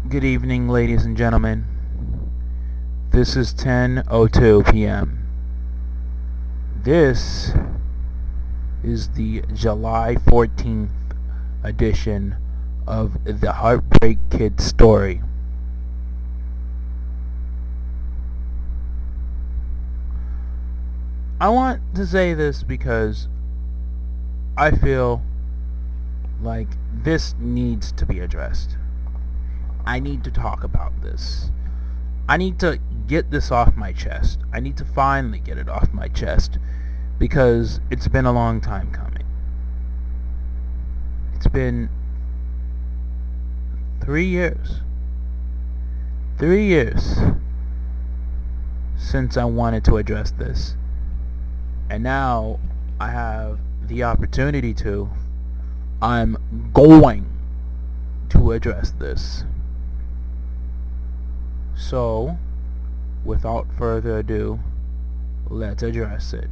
Good evening, ladies and gentlemen. This is 10:02 p.m. This is the July 14th edition of the Heartbreak Kid story. I want to say this because I feel like this needs to be addressed. I need to talk about this. I need to get this off my chest. I need to finally get it off my chest because it's been a long time coming. It's been 3 years. 3 years since I wanted to address this. And now I have the opportunity to. I'm going to address this. So, without further ado, let's address it.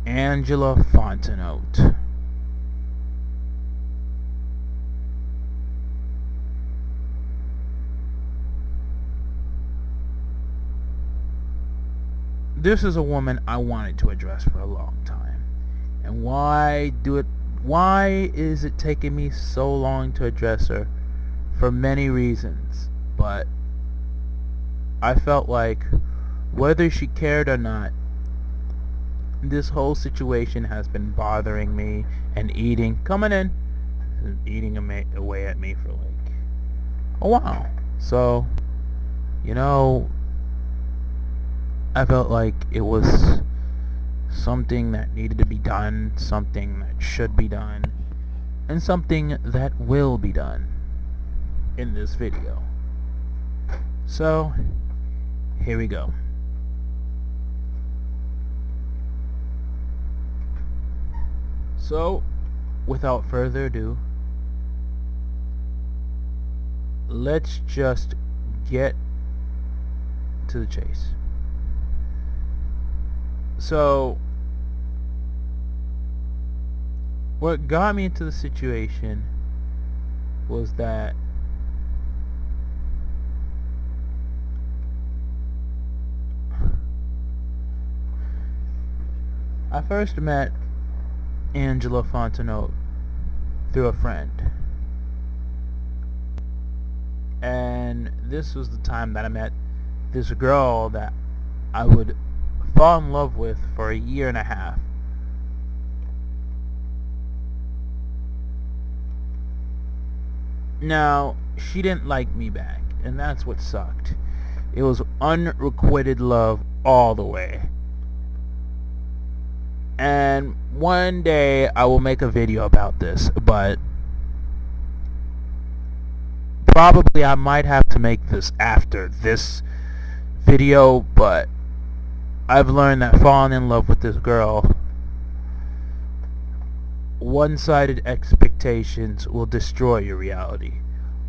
Angela Fontenot. This is a woman I wanted to address for a long time. And why is it taking me so long to address her? For many reasons. But I felt like whether she cared or not, this whole situation has been bothering me and eating away at me for like a while. So, I felt like it was something that needed to be done, something that should be done, and something that will be done in this video. So, here we go. So, without further ado, let's just get to the chase. So, what got me into the situation was that I first met Angela Fontenot through a friend. And this was the time that I met this girl that I would fall in love with for a year and a half. Now, she didn't like me back, and that's what sucked. It was unrequited love all the way. And one day I will make a video about this, but probably I might have to make this after this video, but I've learned that falling in love with this girl, one-sided expectations will destroy your reality.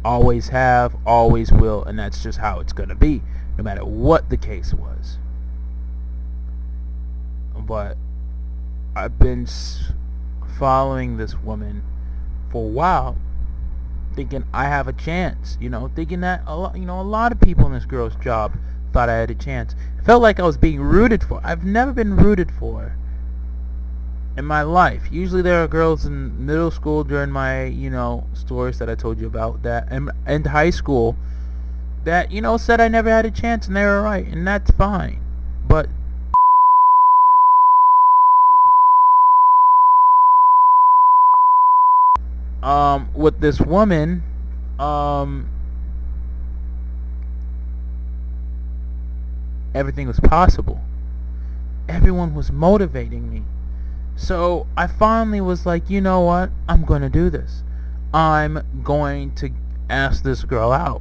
Always have, always will, and that's just how it's gonna be, no matter what the case was. But I've been following this woman for a while, thinking I have a chance, thinking that a lot of people in this girl's job thought I had a chance. It felt like I was being rooted for. I've never been rooted for in my life. Usually there are girls in middle school during my, stories that I told you about, that and high school that, said I never had a chance, and they were right, and that's fine. But with this woman, everything was possible. Everyone was motivating me. So I finally was like, you know what? I'm going to do this. I'm going to ask this girl out.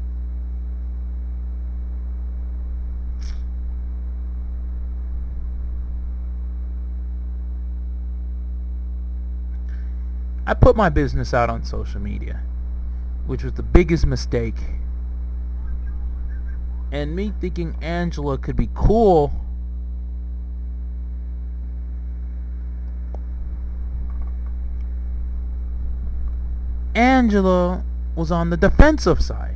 I put my business out on social media, which was the biggest mistake. And me thinking Angela could be cool Angela was on the defensive side.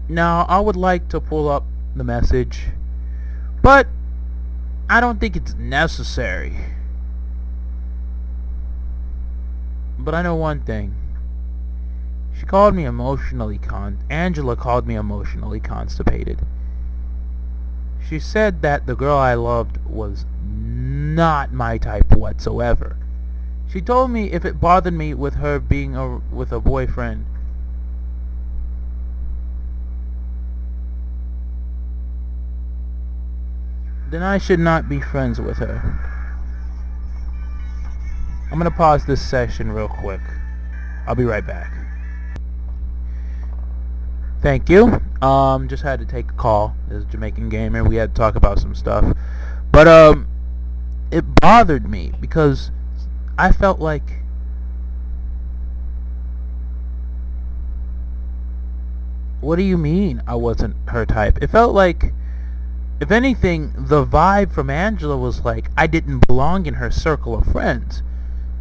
Now, I would like to pull up the message, but I don't think it's necessary. But I know one thing. She called me Angela called me emotionally constipated. She said that the girl I loved was not my type whatsoever. She told me if it bothered me with her being with a boyfriend, then I should not be friends with her. I'm gonna pause this session real quick. I'll be right back. Thank you. Just had to take a call. This is Jamaican Gamer. We had to talk about some stuff. But it bothered me because I felt like what do you mean I wasn't her type? It felt like, if anything, the vibe from Angela was like I didn't belong in her circle of friends.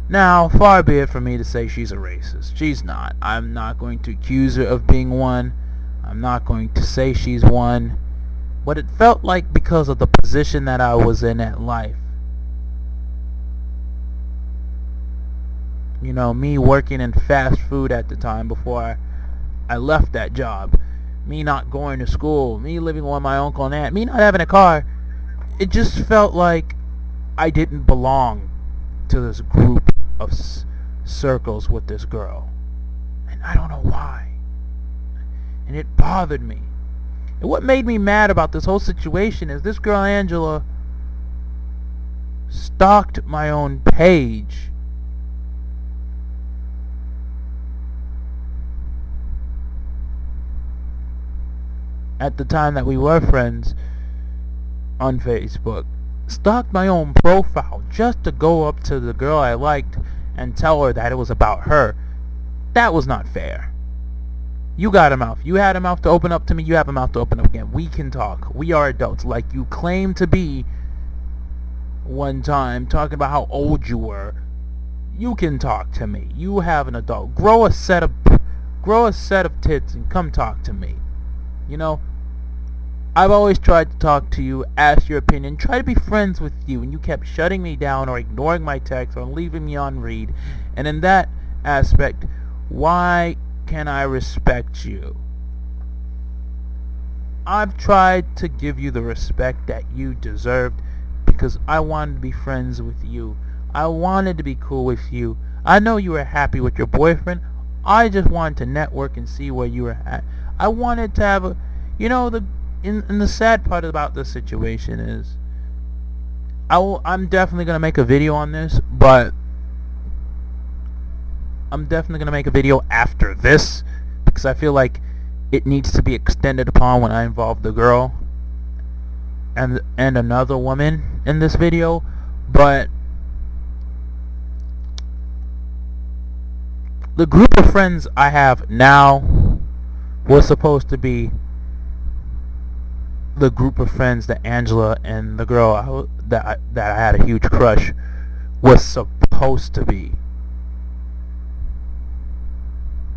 Now, far be it from me to say she's a racist. She's not. I'm not going to accuse her of being one. I'm not going to say she's one. But it felt like because of the position that I was in at life. You know, me working in fast food at the time before I left that job. Me not going to school. Me living with my uncle and aunt. Me not having a car. It just felt like I didn't belong to this group of circles with this girl. And I don't know why. And it bothered me. And what made me mad about this whole situation is this girl Angela stalked my own page. At the time that we were friends on Facebook. Stalked my own profile just to go up to the girl I liked and tell her that it was about her. That was not fair. You got a mouth. You had a mouth to open up to me. You have a mouth to open up again. We can talk. We are adults like you claim to be one time, talking about how old you were. You can talk to me. You have an adult. Grow a set of tits and come talk to me. You know, I've always tried to talk to you, ask your opinion, try to be friends with you, and you kept shutting me down or ignoring my texts or leaving me on read. And in that aspect, why can I respect you? I've tried to give you the respect that you deserved because I wanted to be friends with you. I wanted to be cool with you. I know you were happy with your boyfriend. I just wanted to network and see where you were at. I wanted to have a, you know, and the sad part about this situation is I'm definitely going to make a video on this, but I'm definitely going to make a video after this because I feel like it needs to be extended upon when I involve the girl and another woman in this video. But the group of friends I have now was supposed to be the group of friends that Angela and the girl that I had a huge crush was supposed to be.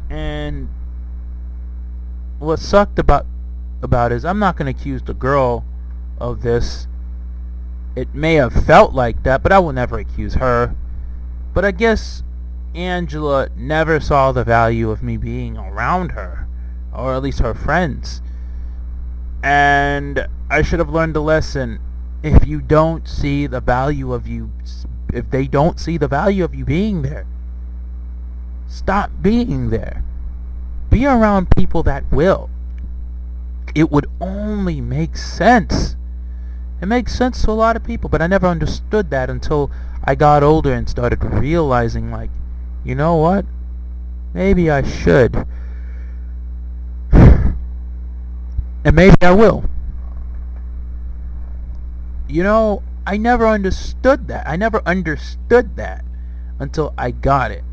And what sucked about is I'm not going to accuse the girl of this. It may have felt like that, but I will never accuse her. But I guess Angela never saw the value of me being around her, or at least her friends. And I should have learned a lesson. If they don't see the value of you being there, stop being there. Be around people that will. It would only make sense. It makes sense to a lot of people, but I never understood that until I got older and started realizing, like, you know what? Maybe I should. And maybe I will. You know, I never understood that. I never understood that until I got it.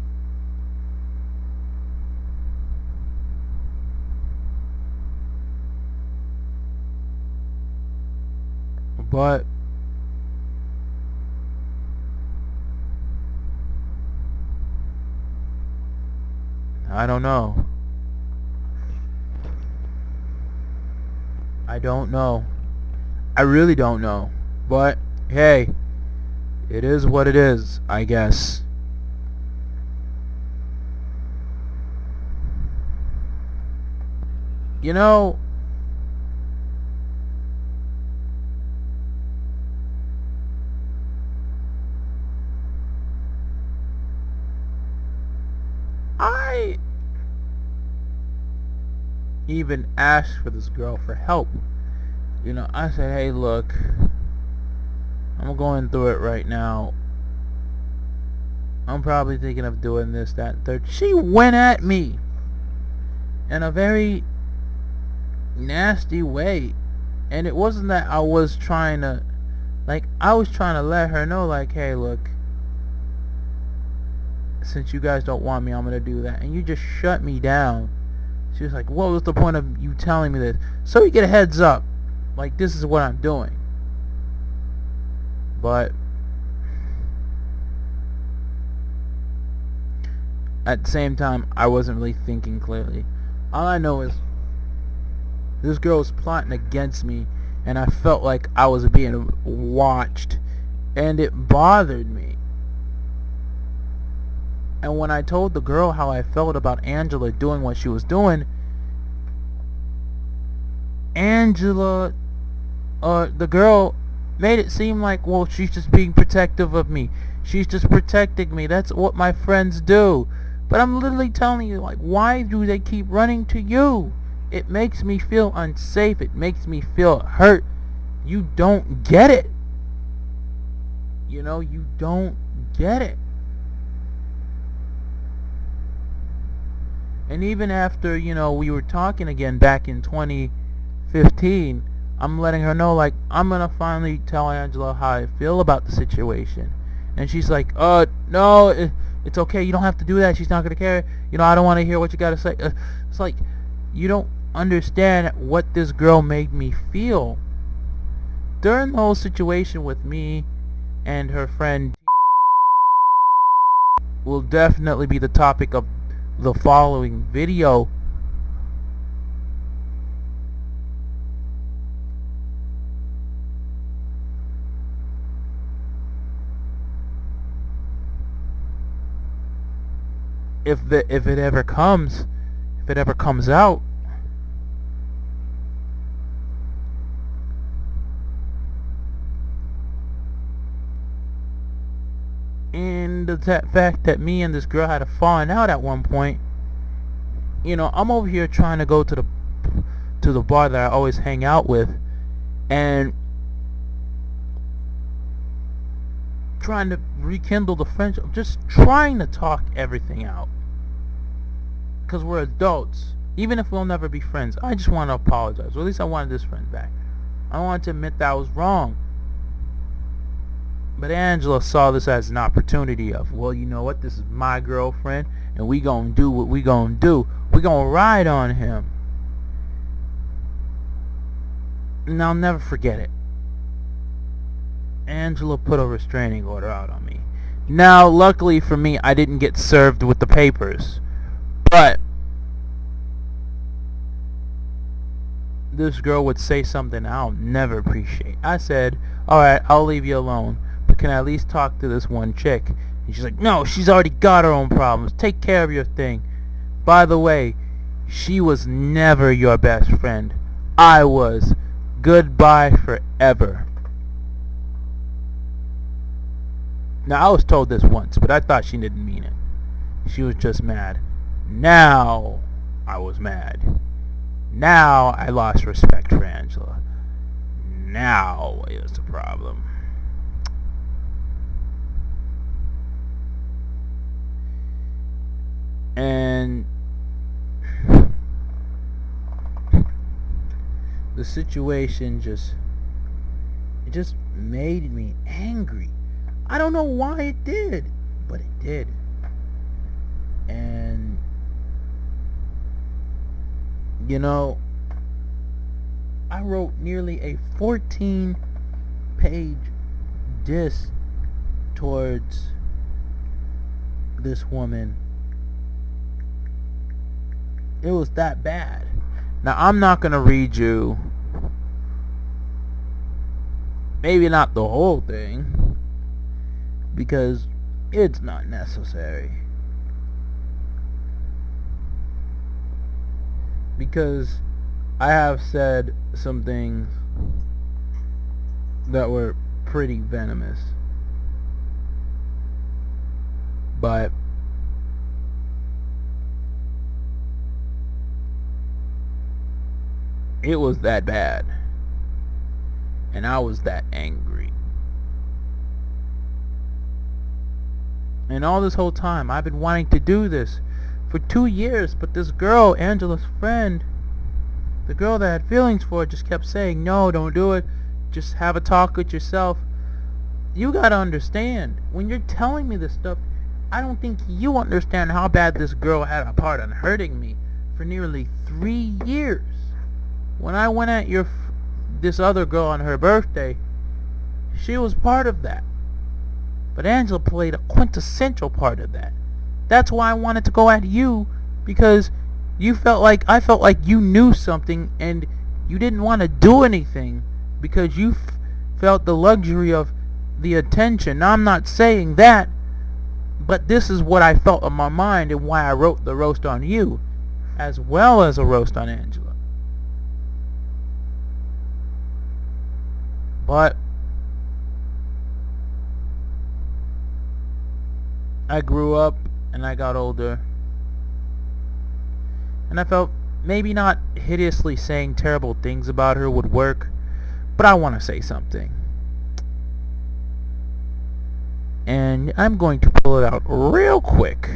But I don't know. I don't know. I really don't know. But hey, it is what it is, I guess. You know, I even asked for this girl for help. I said, hey, look, I'm going through it right now. I'm probably thinking of doing this, that, and third. She went at me in a very nasty way. And it wasn't that I was trying to, I was trying to let her know, hey, look, since you guys don't want me, I'm going to do that. And you just shut me down. She was like, what was the point of you telling me this? So you get a heads up. This is what I'm doing. But at the same time, I wasn't really thinking clearly. All I know is this girl was plotting against me, and I felt like I was being watched, and it bothered me. And when I told the girl how I felt about Angela doing what she was doing, the girl made it seem like, well, she's just being protective of me. She's just protecting me. That's what my friends do. But I'm literally telling you, why do they keep running to you? It makes me feel unsafe. It makes me feel hurt. You don't get it. You don't get it. And even after, we were talking again back in 2015, I'm letting her know, I'm going to finally tell Angela how I feel about the situation. And she's like, no, it's okay. You don't have to do that. She's not going to care. I don't want to hear what you got to say. It's like, you don't understand what this girl made me feel. During the whole situation with me and her friend will definitely be the topic of the following video. If it ever comes out. And the fact that me and this girl had a falling out at one point, I'm over here trying to go to the bar that I always hang out with, and trying to rekindle the friendship, just trying to talk everything out. Because we're adults. Even if we'll never be friends, I just want to apologize. Or at least I wanted this friend back. I wanted to admit that I was wrong. But Angela saw this as an opportunity of, well, you know what? This is my girlfriend, and we gonna do what we gonna do. We gonna ride on him. And I'll never forget it. Angela put a restraining order out on me. Now, luckily for me, I didn't get served with the papers. But this girl would say something I'll never appreciate. I said, alright, I'll leave you alone, but can I at least talk to this one chick? And she's like, no, she's already got her own problems. Take care of your thing. By the way, she was never your best friend. I was. Goodbye forever. Now, I was told this once, but I thought she didn't mean it. She was just mad. Now, I was mad. Now, I lost respect for Angela. Now, it was the problem. And the situation just made me angry. I don't know why it did, but it did. And I wrote nearly a 14 page diss towards this woman. It was that bad. Now, I'm not going to read you, maybe not the whole thing, because it's not necessary. Because I have said some things that were pretty venomous. But it was that bad. And I was that angry. And all this whole time, I've been wanting to do this for 2 years, but this girl, Angela's friend, the girl that I had feelings for, just kept saying, no, don't do it. Just have a talk with yourself. You gotta understand, when you're telling me this stuff, I don't think you understand how bad this girl had a part on hurting me for nearly 3 years. When I went at this other girl on her birthday, she was part of that. But Angela played a quintessential part of that. That's why I wanted to go at you, because I felt like you knew something and you didn't want to do anything because you felt the luxury of the attention. Now, I'm not saying that, but this is what I felt in my mind and why I wrote the roast on you, as well as a roast on Angela. But I grew up and I got older, and I felt maybe not hideously saying terrible things about her would work, but I want to say something. And I'm going to pull it out real quick.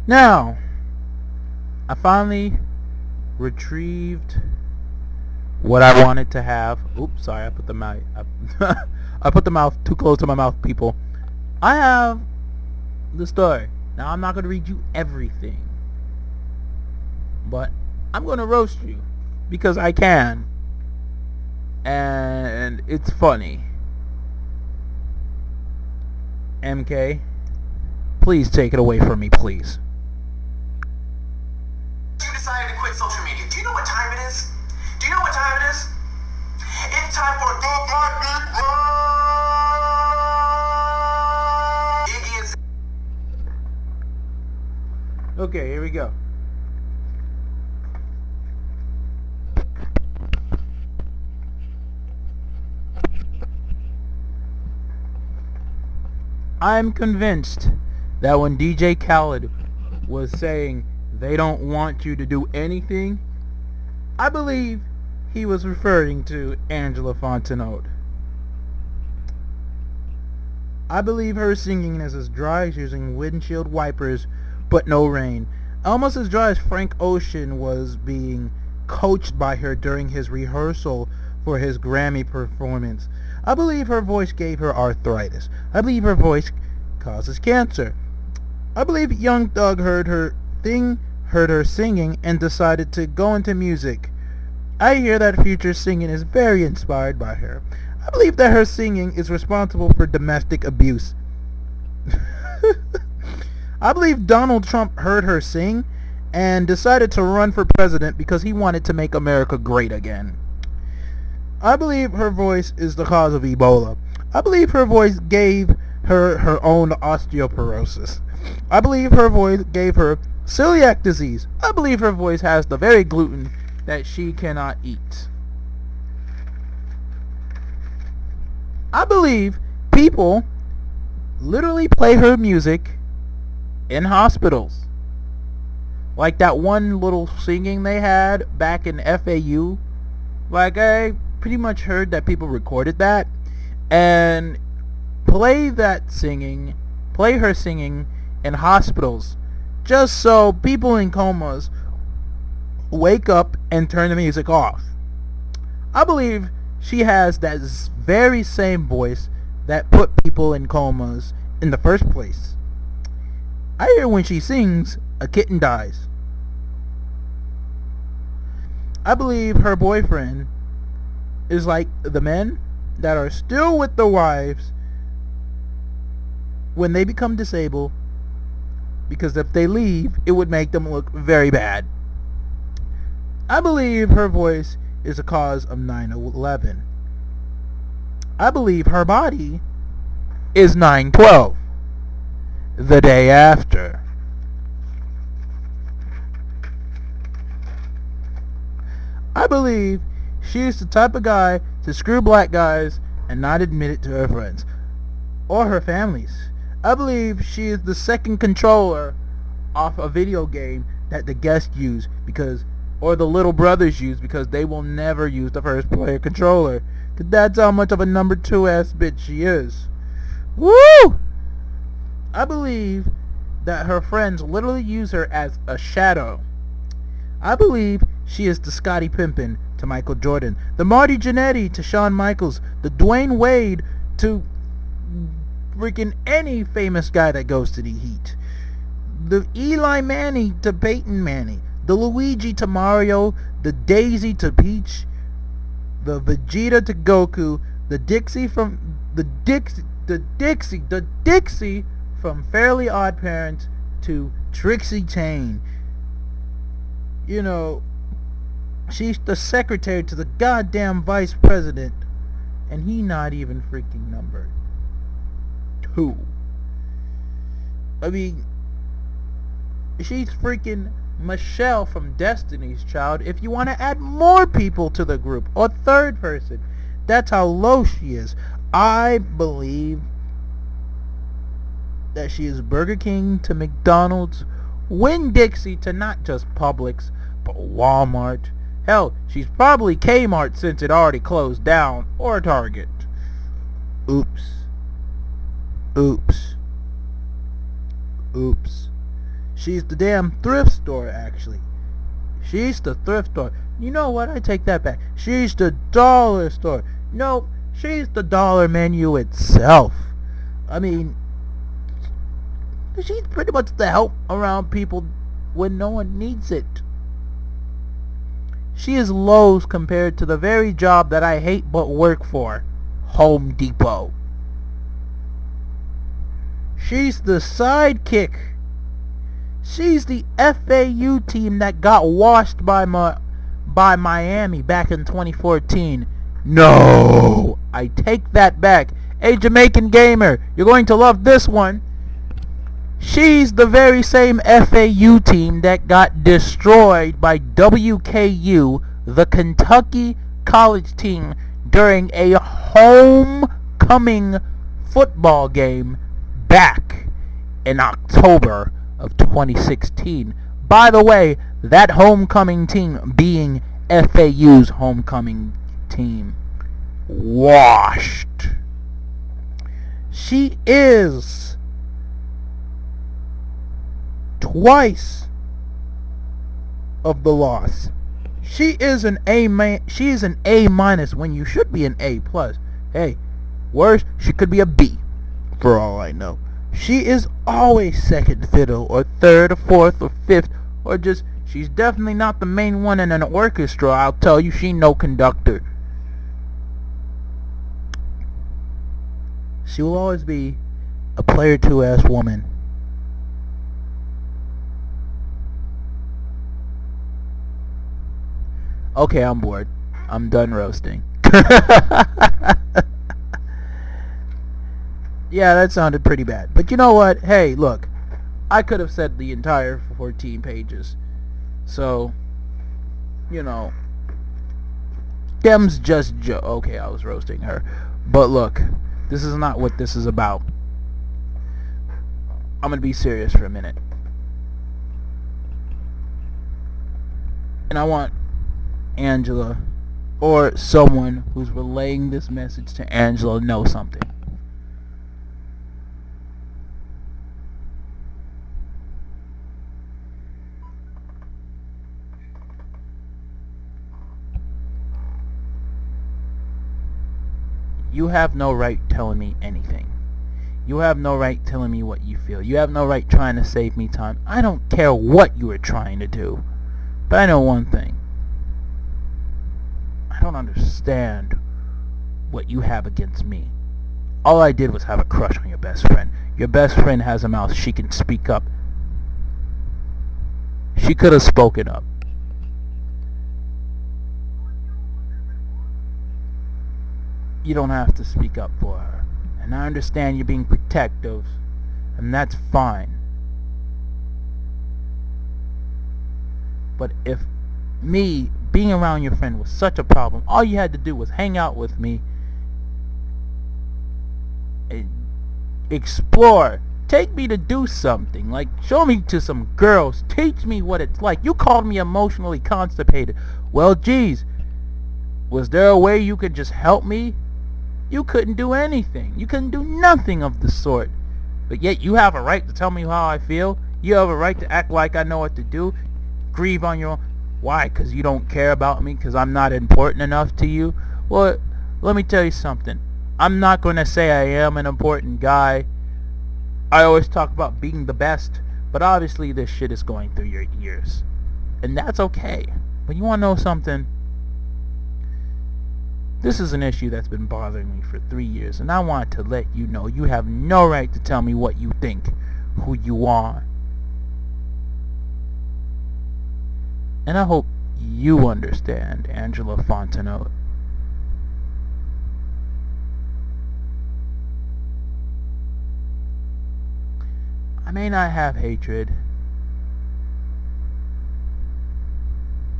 Now, I finally retrieved what I wanted to have. Oops, sorry, I put the mouth I put the mouth too close to my mouth, people. I have the story. Now, I'm not going to read you everything, but I'm going to roast you because I can, and it's funny. MK, please take it away from me, please. You decided to quit social media. Do you know what time it is? Do you know what time it is? It's time for Okay, here we go. I'm convinced that when DJ Khaled was saying they don't want you to do anything, I believe he was referring to Angela Fontenot. I believe her singing is as dry as using windshield wipers but no rain. Almost as dry as Frank Ocean was being coached by her during his rehearsal for his Grammy performance. I believe her voice gave her arthritis. I believe her voice causes cancer. I believe Young Thug heard her singing and decided to go into music. I hear that Future's singing is very inspired by her. I believe that her singing is responsible for domestic abuse. I believe Donald Trump heard her sing and decided to run for president because he wanted to make America great again. I believe her voice is the cause of Ebola. I believe her voice gave her her own osteoporosis. I believe her voice gave her celiac disease. I believe her voice has the very gluten that she cannot eat. I believe people literally play her music in hospitals. Like that one little singing they had back in FAU. Like, I pretty much heard that people recorded that and play her singing in hospitals just so people in comas wake up and turn the music off. I believe she has that very same voice that put people in comas in the first place. I hear when she sings, a kitten dies. I believe her boyfriend is like the men that are still with their wives when they become disabled, because if they leave, it would make them look very bad. I believe her voice is a cause of 9/11. I believe her body is 9/12, the day after. I believe she is the type of guy to screw black guys and not admit it to her friends or her families. I believe she is the second controller off a video game that the guests use or the little brothers use, because they will never use the first player controller. Cause that's how much of a number 2 ass bitch she is. Woo! I believe that her friends literally use her as a shadow. I believe she is the Scottie Pippen to Michael Jordan, the Marty Jannetty to Shawn Michaels, the Dwayne Wade to freaking any famous guy that goes to the Heat, the Eli Manning to Peyton Manning, the Luigi to Mario, the Daisy to Peach, the Vegeta to Goku, the Dixie from Fairly Odd Parents to Trixie Chain. You know, she's the secretary to the goddamn vice president, and he not even freaking number 2. I mean, she's freaking Michelle from Destiny's Child if you want to add more people to the group, or third person. That's how low she is. I believe that she is Burger King to McDonald's, Winn-Dixie to not just Publix, but Walmart. Hell, she's probably Kmart since it already closed down, or Target. Oops. She's the damn thrift store, actually. She's the thrift store. You know what? I take that back. She's the dollar store. No, she's the dollar menu itself. I mean, she's pretty much the help around people when no one needs it. She is Lowe's compared to the very job that I hate but work for, Home Depot. She's the sidekick. She's the FAU team that got washed by Miami back in 2014. No, I take that back. Hey, Jamaican gamer, you're going to love this one. She's the very same FAU team that got destroyed by WKU, the Kentucky college team, during a homecoming football game back in October of 2016. By the way, that homecoming team being FAU's homecoming team. Washed. She is twice of the loss. She is an A minus when you should be an A plus. Hey, worse, she could be a B for all I know. She is always second fiddle or third or fourth or fifth, or just, she's definitely not the main one in an orchestra. I'll tell you, she no conductor. She will always be a player 2 ass woman. Okay, I'm bored. I'm done roasting. Yeah, that sounded pretty bad. But you know what? Hey, look. I could have said the entire 14 pages. So, you know, them's just okay, I was roasting her. But look, this is not what this is about. I'm gonna be serious for a minute. And I want Angela, or someone who's relaying this message to Angela, to know something. You have no right telling me anything. You have no right telling me what you feel. You have no right trying to save me time. I don't care what you are trying to do. But I know one thing. I don't understand what you have against me. All I did was have a crush on your best friend. Your best friend has a mouth. She can speak up. She could have spoken up. You don't have to speak up for her. And I understand you're being protective, and that's fine. But if me being around your friend was such a problem, all you had to do was hang out with me, explore, take me to do something, like show me to some girls, teach me what it's like. You called me emotionally constipated. Well, geez, was there a way you could just help me? You couldn't do anything. You couldn't do nothing of the sort. But yet you have a right to tell me how I feel. You have a right to act like I know what to do. Grieve on your own. Why? Because you don't care about me? Because I'm not important enough to you? Well, let me tell you something. I'm not going to say I am an important guy. I always talk about being the best. But obviously this shit is going through your ears. And that's okay. But you want to know something? This is an issue that's been bothering me for 3 years, and I want to let you know you have no right to tell me what you think, who you are. And I hope you understand, Angela Fontenot. I may not have hatred,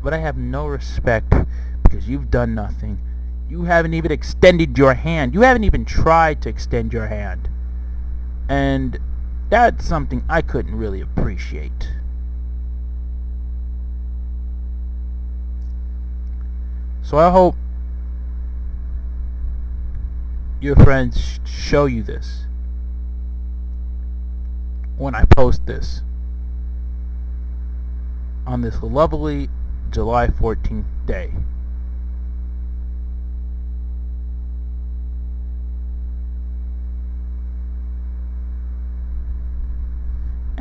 but I have no respect because you've done nothing. You haven't even extended your hand. You haven't even tried to extend your hand. And that's something I couldn't really appreciate. So I hope your friends show you this when I post this on this lovely July 14th day.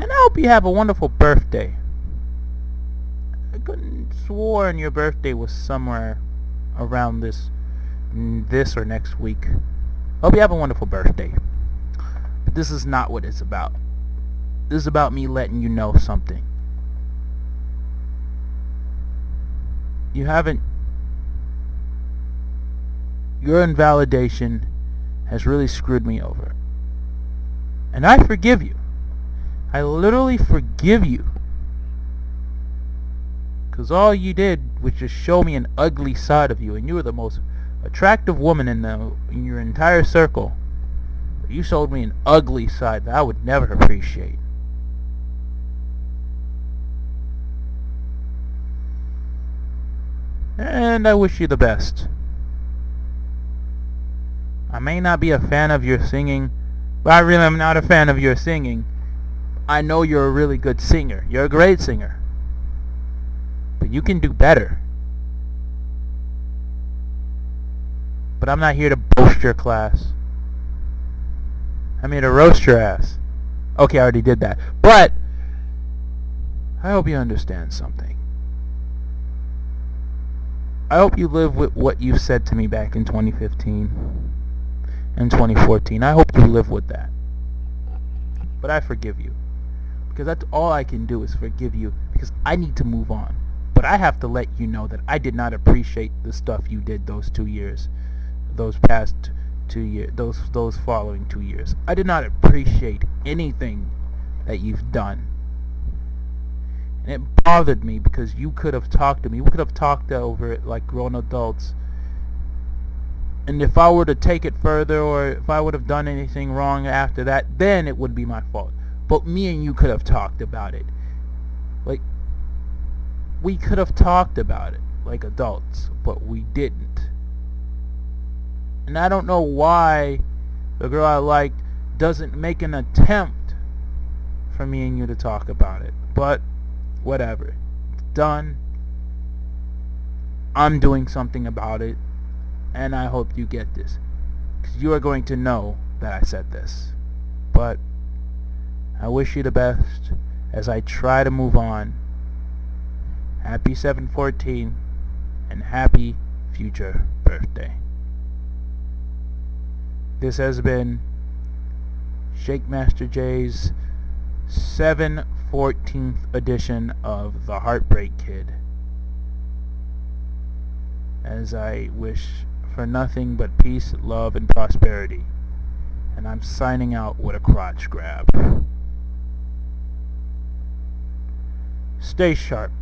And I hope you have a wonderful birthday. I couldn't sworn your birthday was somewhere around this or next week. Hope you have a wonderful birthday. But this is not what it's about. This is about me letting you know something. Your invalidation has really screwed me over. And I forgive you. I literally forgive you. Because all you did was just show me an ugly side of you. And you were the most attractive woman in your entire circle. But you showed me an ugly side that I would never appreciate. And I wish you the best. I may not be a fan of your singing, but I really am not a fan of your singing. I know you're a really good singer. You're a great singer. But you can do better. But I'm not here to boast your class. I'm here to roast your ass. Okay, I already did that. But I hope you understand something. I hope you live with what you said to me back in 2015 and 2014. I hope you live with that. But I forgive you. Because that's all I can do is forgive you, because I need to move on. But I have to let you know that I did not appreciate the stuff you did those 2 years. Those past 2 years. Those following 2 years. I did not appreciate anything that you've done. And it bothered me because you could have talked to me. We could have talked over it like grown adults. And if I were to take it further, or if I would have done anything wrong after that, then it would be my fault. But me and you could have talked about it. Like, we could have talked about it like adults, but we didn't. And I don't know why the girl I liked doesn't make an attempt for me and you to talk about it. But whatever. It's done. I'm doing something about it. And I hope you get this. Because you are going to know that I said this. But I wish you the best as I try to move on. Happy 7/14 and happy future birthday. This has been Shake Master J's 7/14th edition of The Heartbreak Kid. As I wish for nothing but peace, love, and prosperity. And I'm signing out with a crotch grab. Stay sharp.